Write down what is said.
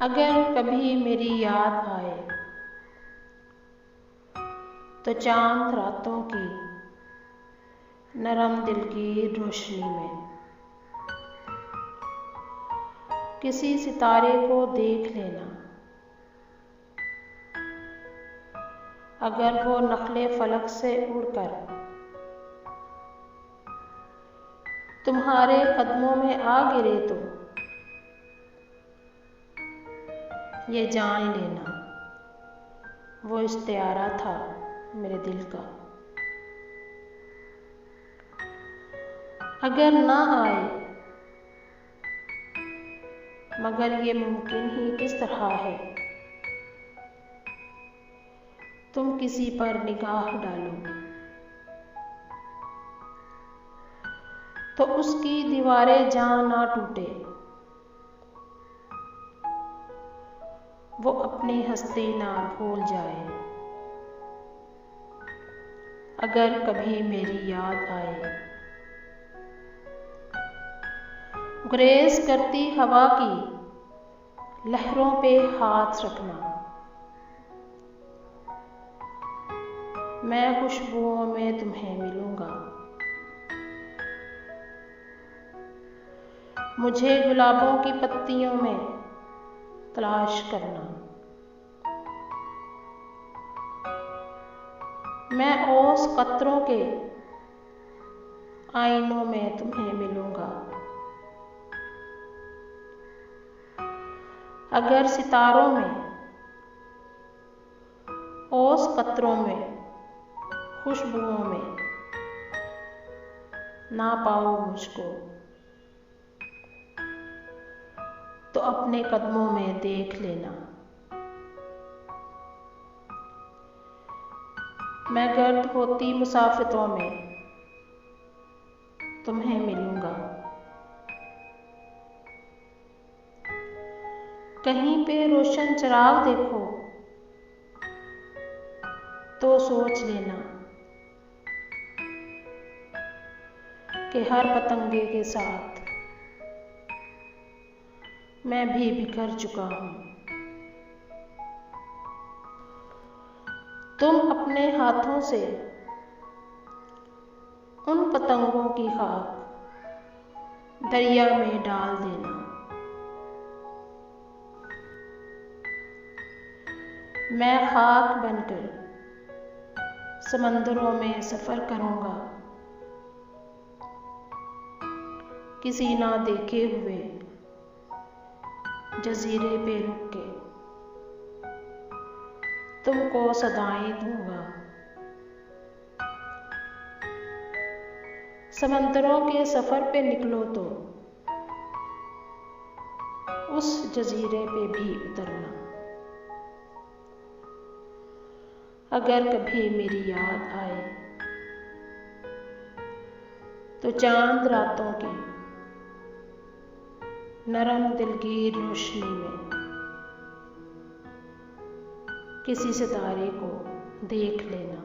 अगर कभी मेरी याद आए तो चांद रातों की नरम दिल की रोशनी में किसी सितारे को देख लेना। अगर वो नखले फलक से उड़कर तुम्हारे कदमों में आ गिरे तो ये जान लेना वो इश्तियारा था मेरे दिल का। अगर ना आए मगर ये मुमकिन ही किस तरह है, तुम किसी पर निगाह डालो तो उसकी दीवारें जान ना टूटे, वो अपनी हस्ती ना भूल जाए। अगर कभी मेरी याद आए गुरेज करती हवा की लहरों पे हाथ रखना, मैं खुशबुओं में तुम्हें मिलूंगा। मुझे गुलाबों की पत्तियों में तलाश करना, मैं ओस कतरों के आईनों में तुम्हें मिलूंगा। अगर सितारों में ओस कतरों में खुशबुओं में ना पाओ मुझको तो अपने कदमों में देख लेना। मैं गर्द होती मुसाफिरों में तुम्हें मिलूंगा। कहीं पे रोशन चिराग देखो तो सोच लेना कि हर पतंगे के साथ मैं भी बिखर चुका हूं। तुम अपने हाथों से उन पतंगों की खाक दरिया में डाल देना। मैं खाक बनकर समंदरों में सफर करूंगा, किसी ना देखे हुए जजीरे पे रुक के तुमको सदाएं दूंगा। समंदरों के सफर पे निकलो तो उस जजीरे पे भी उतरना। अगर कभी मेरी याद आए तो चांद रातों की नरम दिल की रोशनी में किसी सितारे को देख लेना।